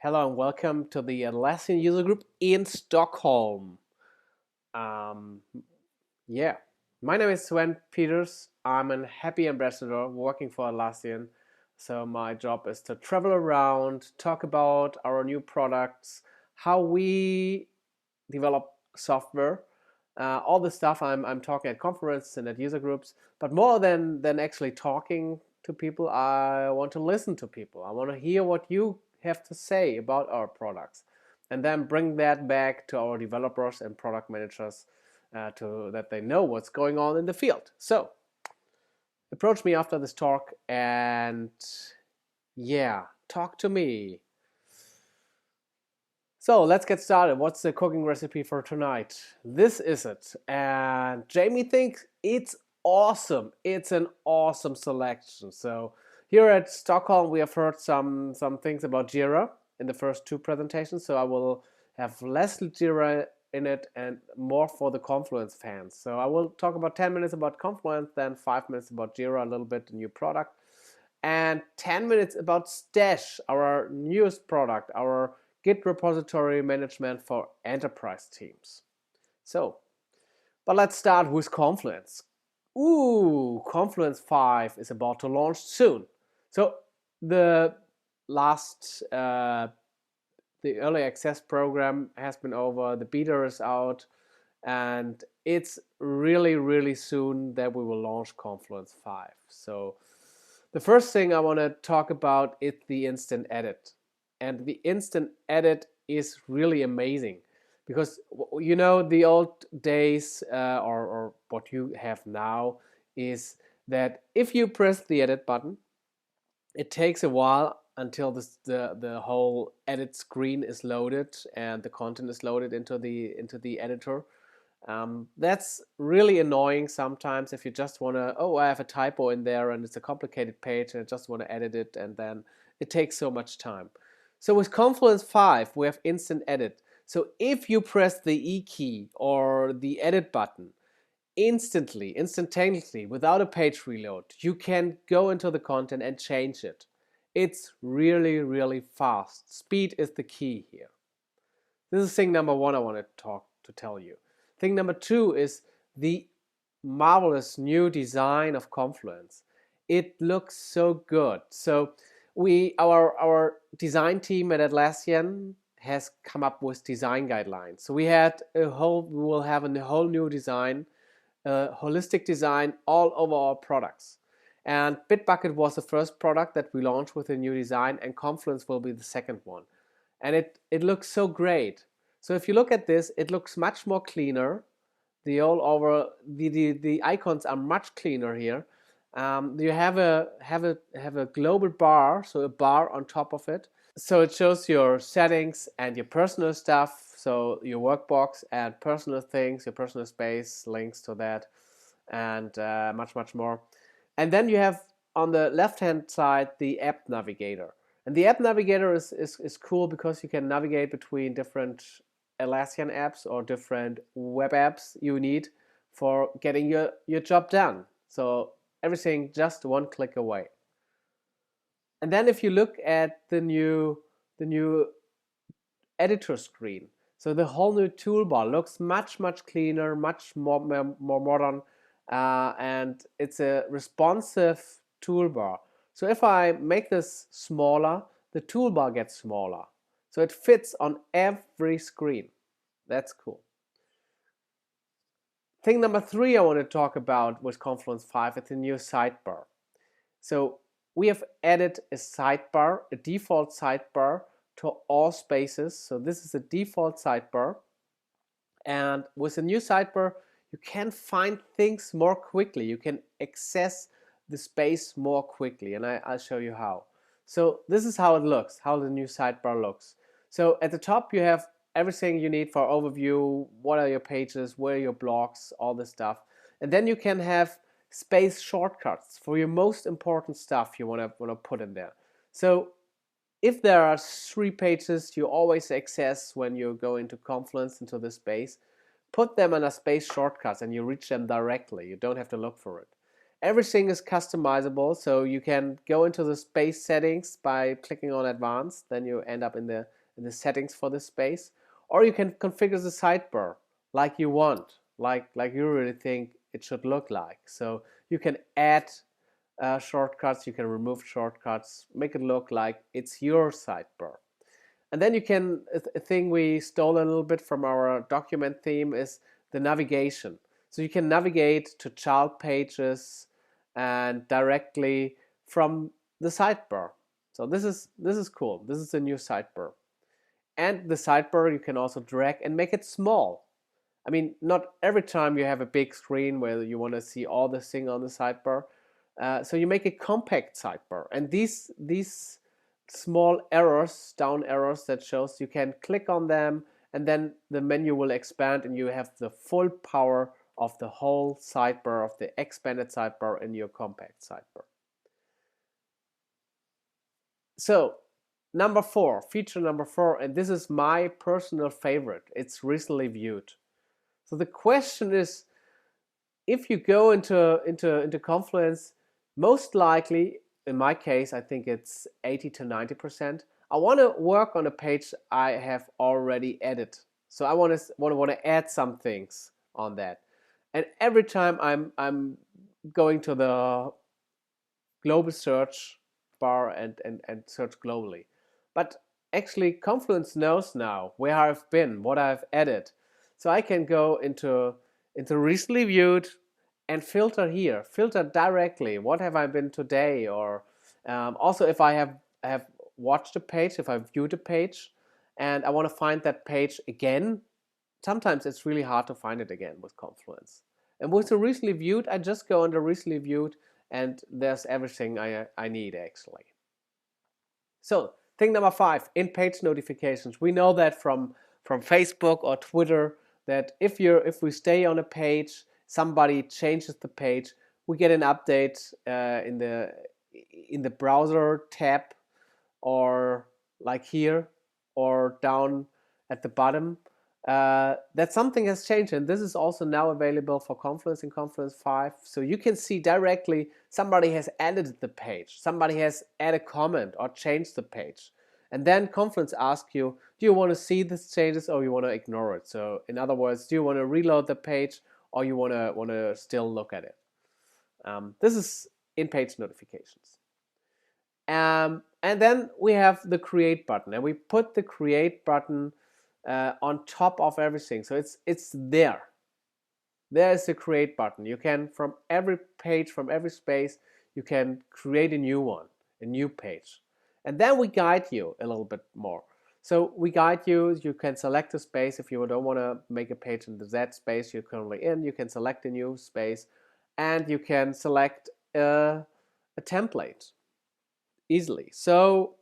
Hello and welcome to the Atlassian user group in Stockholm. Um, yeah, my name is Sven Peters. I'm a happy ambassador working for Atlassian. So my job is to travel around, talk about our new products, how we develop software, all the stuff I'm talking at conferences and at user groups. But more than actually talking to people, I want to listen to people. I want to hear what you have to say about our products, and then bring that back to our developers and product managers to that they know what's going on in the field. So approach me after this talk and yeah, talk to me. So let's get started. What's the cooking recipe for tonight? This is it. And Jamie thinks it's awesome. It's an awesome selection. So here at Stockholm, we have heard some things about JIRA in the first two presentations. So I will have less JIRA in it and more for the Confluence fans. So I will talk about 10 minutes about Confluence, then 5 minutes about JIRA, a little bit, the new product, and 10 minutes about Stash, our newest product, our Git repository management for enterprise teams. So, but let's start with Confluence. Confluence 5 is about to launch soon. So the the early access program has been over, the beta is out, and it's really soon that we will launch Confluence 5. So the first thing I want to talk about is the instant edit. And the instant edit is really amazing because you know the old days or what you have now is that if you press the edit button, it takes a while until the whole edit screen is loaded and the content is loaded into the editor. That's really annoying sometimes if you just want to, oh, I have a typo in there and it's a complicated page and I just want to edit it, and then it takes so much time. So with Confluence 5, we have instant edit. So if you press the E key or the edit button instantaneously, without a page reload, you can go into the content and change it. It's really fast. Speed is the key here. This is thing number one I want to tell you. Thing number two is the marvelous new design of Confluence. It looks so good. So our design team at Atlassian has come up with design guidelines. So we will have a whole new design, holistic design all over our products. And Bitbucket was the first product that we launched with a new design, and Confluence will be the second one. And it looks so great. So if you look at this, it looks much more cleaner. The icons are much cleaner here. You have a global bar, so a bar on top of it. So it shows your settings and your personal stuff, so your workbox and personal things, your personal space, links to that, and much more. And then you have on the left-hand side the app navigator. And the app navigator is cool because you can navigate between different Atlassian apps or different web apps you need for getting your job done. So everything just one click away. And then if you look at the new editor screen, so the whole new toolbar looks much cleaner, much more modern, and it's a responsive toolbar. So if I make this smaller, the toolbar gets smaller. So it fits on every screen. That's cool. Thing number three I want to talk about with Confluence 5 is the new sidebar. So we have added a sidebar, a default sidebar to all spaces. So this is a default sidebar. And with the new sidebar, you can find things more quickly. You can access the space more quickly. And I'll show you how. So this is how it looks, how the new sidebar looks. So at the top, you have everything you need for overview. What are your pages? Where are your blocks? All this stuff. And then you can have space shortcuts for your most important stuff you want to put in there. So if there are 3 pages you always access when you go into Confluence, into the space, put them under space shortcuts and you reach them directly. You don't have to look for it. Everything is customizable, so you can go into the space settings by clicking on advanced, then you end up in the settings for the space, or you can configure the sidebar like you want, like you really think it should look like. So you can add shortcuts, you can remove shortcuts, make it look like it's your sidebar. And then you can, a thing we stole a little bit from our document theme is the navigation. So you can navigate to child pages and directly from the sidebar. So this is cool. This is a new sidebar. And the sidebar you can also drag and make it small. I mean, not every time you have a big screen where you want to see all the thing on the sidebar. So you make a compact sidebar. And these small arrows, down arrows that shows you can click on them, and then the menu will expand and you have the full power of the whole sidebar, of the expanded sidebar in your compact sidebar. So number 4, feature number 4, and this is my personal favorite. It's recently viewed. So the question is, if you go into Confluence, most likely, in my case, I think it's 80 to 90%. I want to work on a page I have already edited. So I want to add some things on that. And every time I'm going to the global search bar and search globally. But actually Confluence knows now where I've been, what I've added. So I can go into recently viewed and filter here, filter directly. What have I been today? Or also if I have watched a page, if I've viewed a page and I want to find that page again, sometimes it's really hard to find it again with Confluence. And with the recently viewed, I just go under recently viewed and there's everything I need actually. So thing number 5, in-page notifications. We know that from Facebook or Twitter that if we stay on a page, somebody changes the page, we get an update in the browser tab, or like here, or down at the bottom, that something has changed. And this is also now available for Confluence in Confluence 5. So you can see directly somebody has edited the page, somebody has added a comment or changed the page. And then Confluence asks you, do you want to see these changes or you want to ignore it? So in other words, do you want to reload the page or you want to still look at it? This is in-page notifications. And then we have the create button, and we put the create button on top of everything. So it's there. There is the create button. You can, from every page, from every space, you can create a new one, a new page. And then we guide you a little bit more. So we guide you, you can select a space. If you don't want to make a page in that space you're currently in, you can select a new space and you can select a template easily. So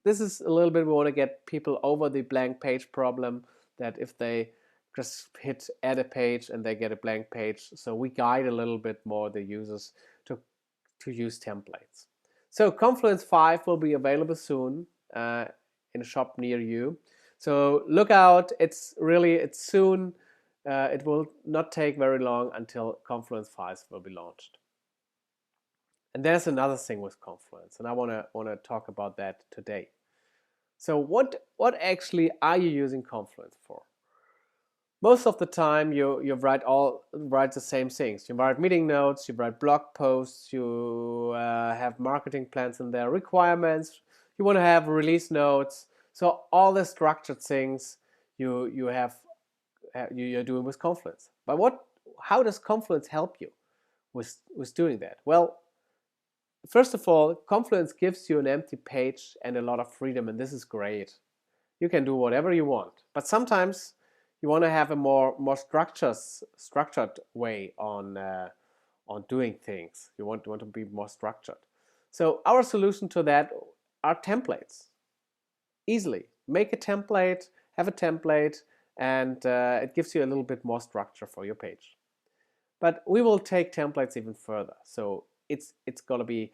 this is a little bit, we want to get people over the blank page problem, that if they just hit add a page and they get a blank page. So we guide a little bit more the users to use templates. So Confluence 5 will be available soon in a shop near you. So look out, it's soon. It will not take very long until Confluence 5 will be launched. And there's another thing with Confluence, and I want to talk about that today. So what actually are you using Confluence for? Most of the time you write the same things. You write meeting notes, you write blog posts, you have marketing plans in there, requirements, you want to have release notes. So all the structured things you're doing with Confluence. But how does Confluence help you with doing that? Well, first of all, Confluence gives you an empty page and a lot of freedom, and this is great. You can do whatever you want, but sometimes you want to have a more structured way on doing things. You want to be more structured. So our solution to that are templates. Easily make a template, have a template, and it gives you a little bit more structure for your page. But we will take templates even further. So it's gonna be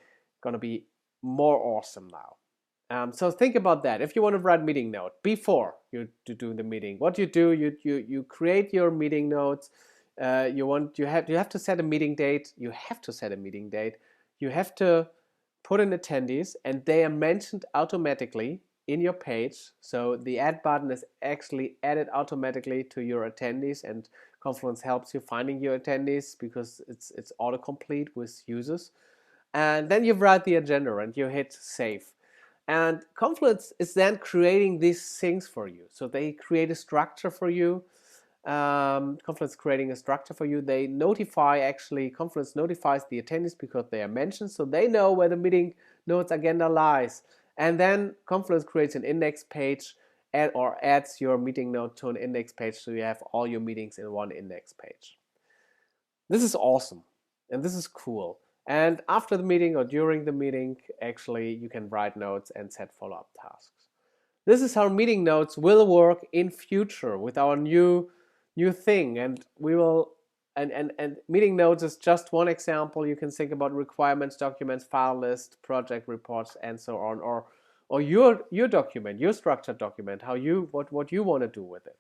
more awesome now. So think about that. If you want to write meeting note before you do the meeting, what you do, you create your meeting notes. you have to set a meeting date. You have to set a meeting date. You have to put in attendees, and they are mentioned automatically in your page. So the add button is actually added automatically to your attendees, and Confluence helps you finding your attendees because it's autocomplete with users. And then you write the agenda and you hit save. And Confluence is then creating these things for you. So they create a structure for you. Confluence creating a structure for you. They notify, actually, Confluence notifies the attendees because they are mentioned, so they know where the meeting notes agenda lies. And then Confluence creates an index page or adds your meeting note to an index page, so you have all your meetings in one index page. This is awesome, and this is cool. And after the meeting or during the meeting, actually, you can write notes and set follow-up tasks. This is how meeting notes will work in future with our new thing, and we will and meeting notes is just one example. You can think about requirements documents, file list, project reports, and so on, or your document, your structured document, how you what you want to do with it.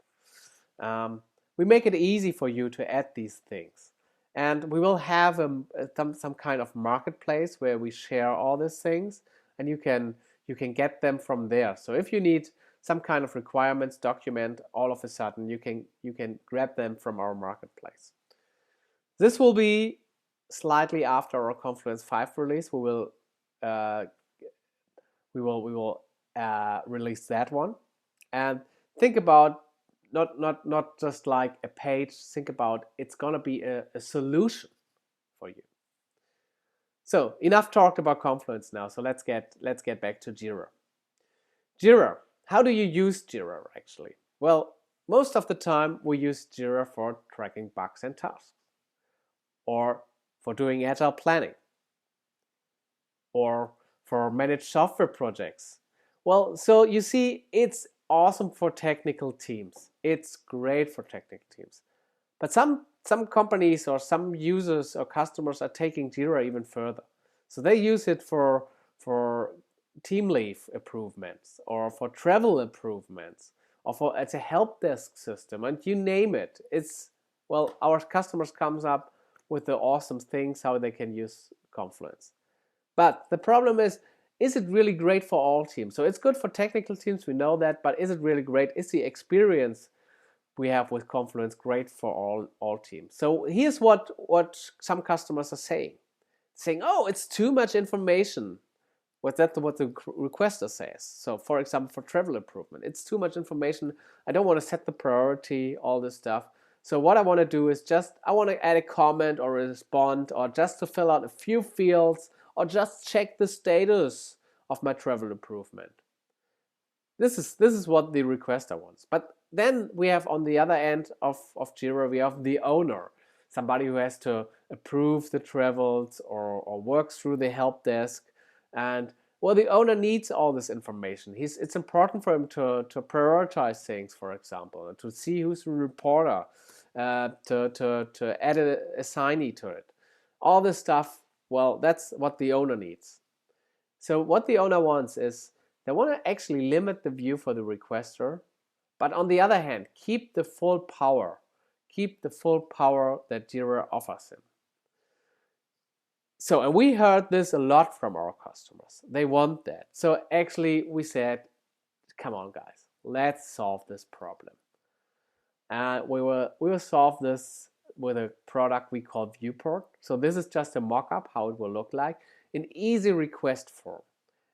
We make it easy for you to add these things, and we will have some kind of marketplace where we share all these things, and you can get them from there. So if you need some kind of requirements document, all of a sudden you can grab them from our marketplace. This will be slightly after our Confluence 5 release. We will release that one. And think about not just like a page. Think about it's gonna be a solution for you. So enough talked about Confluence now. So let's get back to JIRA. JIRA. How do you use JIRA actually? Well, most of the time we use JIRA for tracking bugs and tasks, or for doing agile planning, or for managed software projects. Well, so you see, it's awesome for technical teams. It's great for technical teams. But some companies or some users or customers are taking JIRA even further. So they use it for team leave improvements, or for travel improvements, or it's a help desk system, and you name it. It's, well, our customers comes up with the awesome things how they can use Confluence. But the problem is it really great for all teams? So it's good for technical teams, we know that, but is it really great? Is the experience we have with Confluence great for all teams? So here's what some customers are saying, oh, it's too much information. That's what the requester says. So for example, for travel improvement, it's too much information. I don't want to set the priority, all this stuff. So what I want to do is I want to add a comment or a respond, or just to fill out a few fields, or just check the status of my travel improvement. This is what the requester wants. But then we have, on the other end of JIRA, we have the owner, somebody who has to approve the travels or works through the help desk. And well, the owner needs all this information. It's important for him to prioritize things, for example, to see who's the reporter, to add an assignee to it. All this stuff, well, that's what the owner needs. So what the owner wants is, they want to actually limit the view for the requester, but on the other hand, keep the full power that JIRA offers him. So, and we heard this a lot from our customers. They want that. So actually we said, come on guys, let's solve this problem. And we will solve this with a product we call Viewport. So this is just a mock-up how it will look like, an easy request form.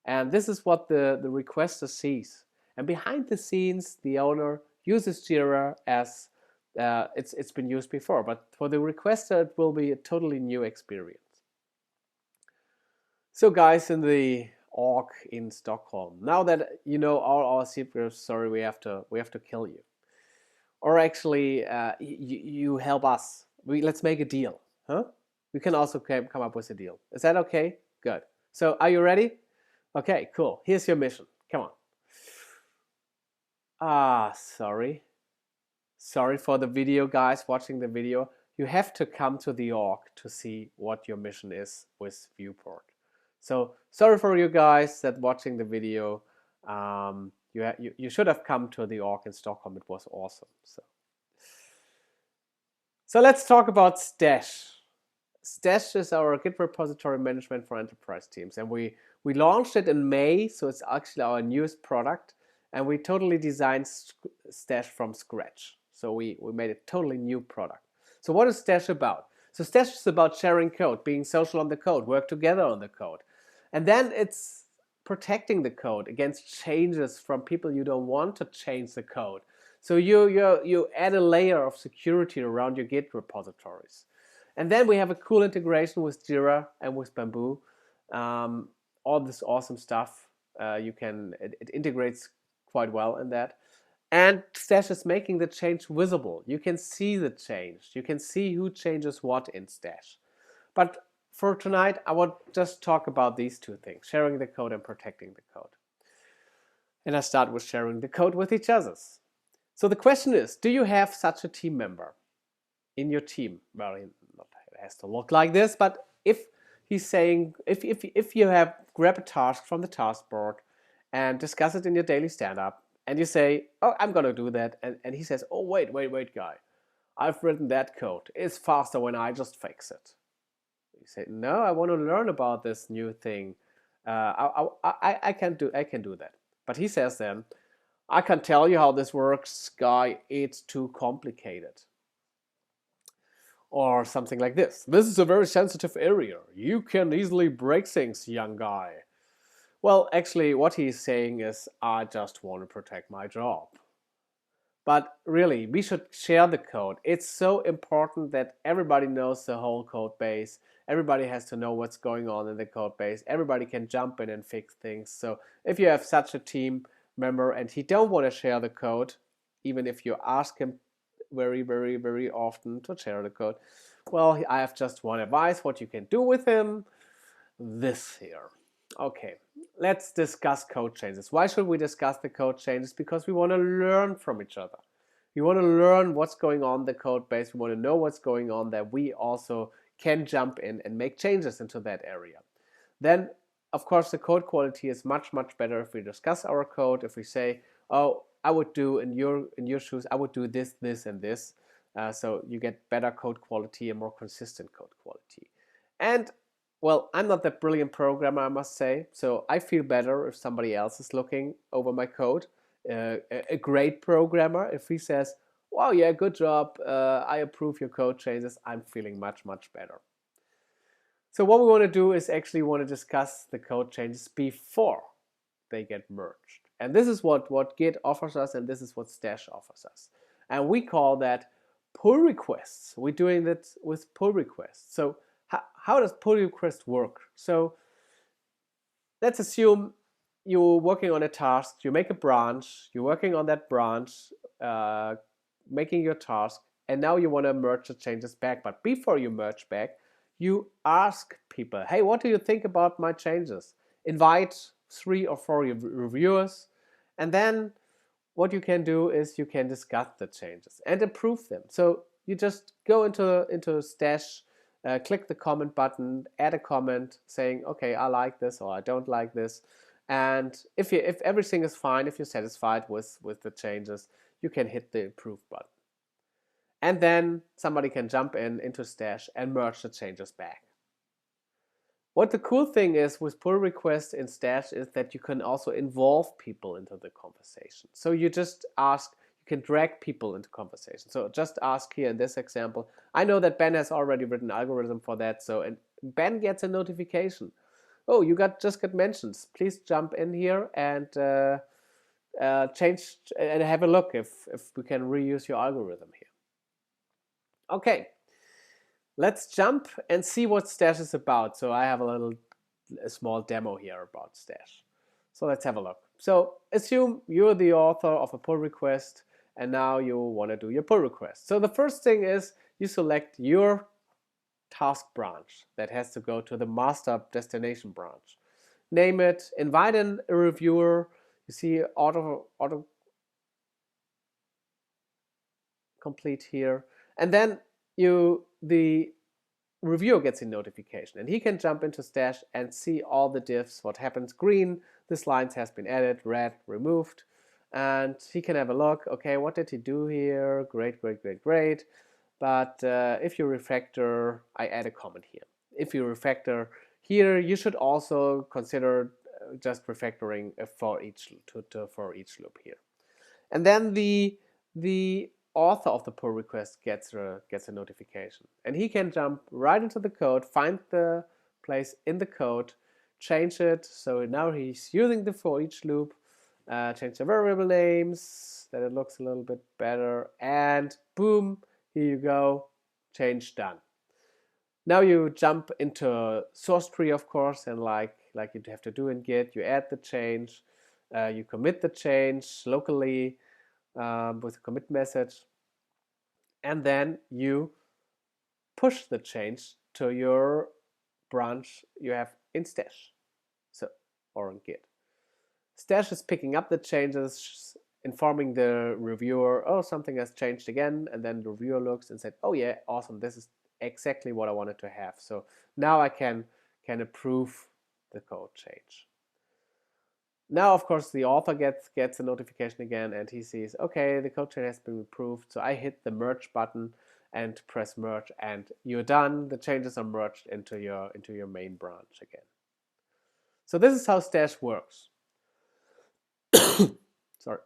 And this is what the requester sees. And behind the scenes, the owner uses JIRA as it's been used before. But for the requester, it will be a totally new experience. So guys in the org in Stockholm, now that you know all our secrets, sorry, we have to kill you. Or actually, you help us. Let's make a deal, huh? We can also come up with a deal. Is that okay? Good. So are you ready? Okay, cool. Here's your mission. Come on. Sorry. Sorry for the video, guys, watching the video. You have to come to the org to see what your mission is with Viewport. So sorry for you guys that watching the video. You should have come to the org in Stockholm. It was awesome. So let's talk about Stash. Stash is our Git repository management for enterprise teams, and we launched it in May, so it's actually our newest product, and we totally designed Stash from scratch. So we made a totally new product. So what is Stash about? So Stash is about sharing code, being social on the code, work together on the code. And then it's protecting the code against changes from people you don't want to change the code. So you add a layer of security around your Git repositories. And then we have a cool integration with JIRA and with Bamboo. All this awesome stuff. It integrates quite well in that. And Stash is making the change visible. You can see the change. You can see who changes what in Stash. But for tonight, I want just talk about these two things, sharing the code and protecting the code. And I start with sharing the code with each other. So the question is, do you have such a team member in your team? Well, it has to look like this, but if he's saying, if you have grab a task from the task board and discuss it in your daily stand-up, and you say, oh, I'm going to do that, and he says, oh, wait, guy, I've written that code. It's faster when I just fix it. You say, no, I want to learn about this new thing. I can do that. But he says then, I can tell you how this works, guy. It's too complicated. Or something like this. This is a very sensitive area. You can easily break things, young guy. Well, actually, what he's saying is, I just want to protect my job. But really, we should share the code. It's so important that everybody knows the whole code base. Everybody has to know what's going on in the code base. Everybody can jump in and fix things. So if you have such a team member and he don't want to share the code, even if you ask him very, very, very often to share the code, well, I have just one advice what you can do with him. This here. Okay, let's discuss code changes. Why should we discuss the code changes? Because we want to learn from each other. We want to learn what's going on in the code base. We want to know what's going on, that we also can jump in and make changes into that area. Then, of course, the code quality is much, much better if we discuss our code. If we say, oh, I would do in your shoes, I would do this, this, and this. So you get better code quality and more consistent code quality. And well, I'm not that brilliant programmer, I must say, so I feel better if somebody else is looking over my code. A great programmer, if he says, wow, yeah, good job, I approve your code changes, I'm feeling much, much better. So what we want to do is actually want to discuss the code changes before they get merged. And this is what Git offers us, and this is what Stash offers us. And we call that pull requests. We're doing that with pull requests. So how does pull request work? So let's assume you're working on a task, you make a branch, you're working on that branch, making your task, and now you want to merge the changes back. But before you merge back, you ask people, hey, what do you think about my changes? Invite 3 or 4 reviewers, and then what you can do is you can discuss the changes and approve them. So you just go into Stash, click the comment button, add a comment saying, okay, I like this or I don't like this. And if everything is fine, if you're satisfied with the changes, you can hit the approve button. And then somebody can jump into Stash and merge the changes back. What the cool thing is with pull requests in Stash is that you can also involve people into the conversation. So you just ask, you can drag people into conversation. So just ask here in this example. I know that Ben has already written an algorithm for that. So and Ben gets a notification. Oh, you just got mentioned. Please jump in here and change and have a look if we can reuse your algorithm here. Okay. Let's jump and see what Stash is about. So I have a small demo here about Stash. So let's have a look. So assume you're the author of a pull request and now you want to do your pull request. So the first thing is you select your task branch that has to go to the master destination branch. Name it, invite in a reviewer. You see auto complete here. And then the reviewer gets a notification and he can jump into Stash and see all the diffs, what happens. Green, this line has been added, red, removed, and he can have a look. Okay, what did he do here? Great, great, great, great. but if you refactor, I add a comment here. If you refactor here, you should also consider just refactoring a for each to for each loop here. And then the author of the pull request gets a notification, and he can jump right into the code, find the place in the code, change it. So now he's using the for each loop, change the variable names, that it looks a little bit better, and boom, here you go, change done. Now you jump into source tree, of course, and like you have to do in Git, you add the change, you commit the change locally with a commit message, and then you push the change to your branch you have in Stash, so or in Git. Stash is picking up the changes, informing the reviewer, oh, something has changed again, and then the reviewer looks and said, oh yeah, awesome, this is exactly what I wanted to have. So now I can approve the code change. Now, of course, the author gets a notification again, and he sees, okay, the code change has been approved. So I hit the merge button and press merge, and you're done. The changes are merged into your main branch again. So this is how Stash works. Sorry.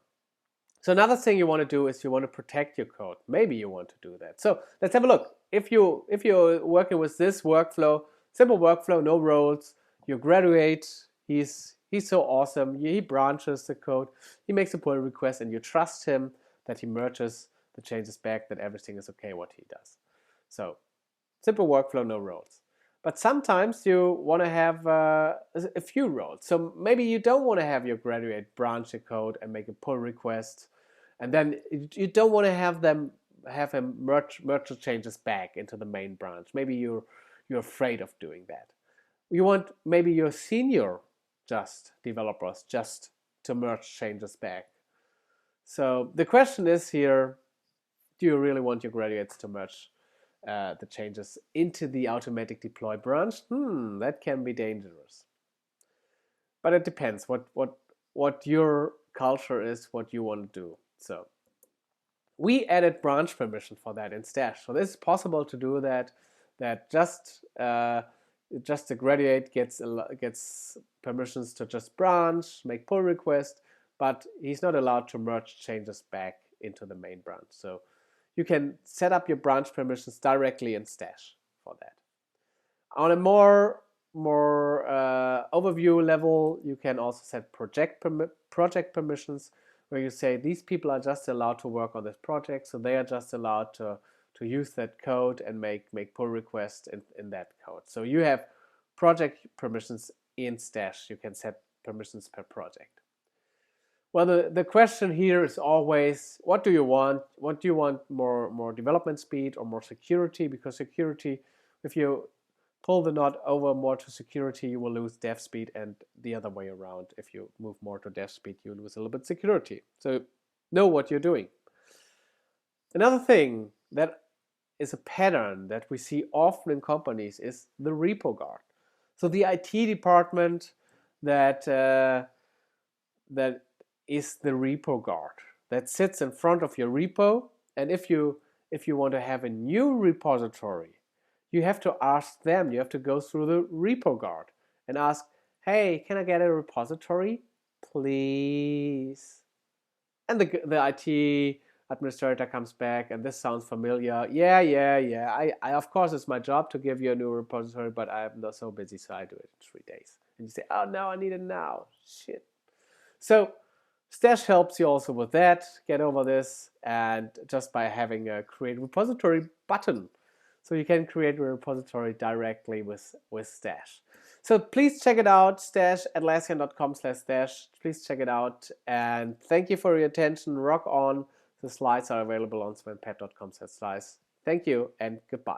So another thing you want to do is you want to protect your code. Maybe you want to do that. So let's have a look. If you're working with this workflow, simple workflow, no roles, you graduate, he's so awesome, he branches the code, he makes a pull request, and you trust him that he merges the changes back, that everything is okay what he does. So simple workflow, no roles. But sometimes you want to have a few roles. So maybe you don't want to have your graduate branch the code and make a pull request, and then you don't want to have him merge the changes back into the main branch. Maybe you're afraid of doing that. You want maybe your senior developers just to merge changes back. So the question is here, do you really want your graduates to merge the changes into the automatic deploy branch? That can be dangerous. But it depends what your culture is, what you want to do. So we added branch permission for that in Stash. So this is possible to do that just the graduate gets permissions to just branch, make pull request, but he's not allowed to merge changes back into the main branch. So you can set up your branch permissions directly in Stash for that. On a more overview level, you can also set project permissions, where you say these people are just allowed to work on this project, so they are just allowed to use that code and make pull requests in that code. So you have project permissions in Stash. You can set permissions per project. Well, the question here is always, what do you want? What do you want, more development speed or more security? Because security, if you pull the knot over more to security, you will lose dev speed, and the other way around. If you move more to dev speed, you lose a little bit security. So know what you're doing. Another thing that is a pattern that we see often in companies is the repo guard. So the IT department that is the repo guard that sits in front of your repo, and if you want to have a new repository, you have to ask them, you have to go through the repo guard and ask, hey, can I get a repository, please? And the IT administrator comes back, and this sounds familiar. Yeah. I of course, it's my job to give you a new repository, but I'm not so busy, so I do it in 3 days. And you say, oh no, I need it now. Shit. So Stash helps you also with that. Get over this, and just by having a create repository button. So you can create a repository directly with Stash. So please check it out, Stash, atlassian.com/stash. Please check it out, and thank you for your attention. Rock on. The slides are available on svenpet.com/slides. Thank you and goodbye.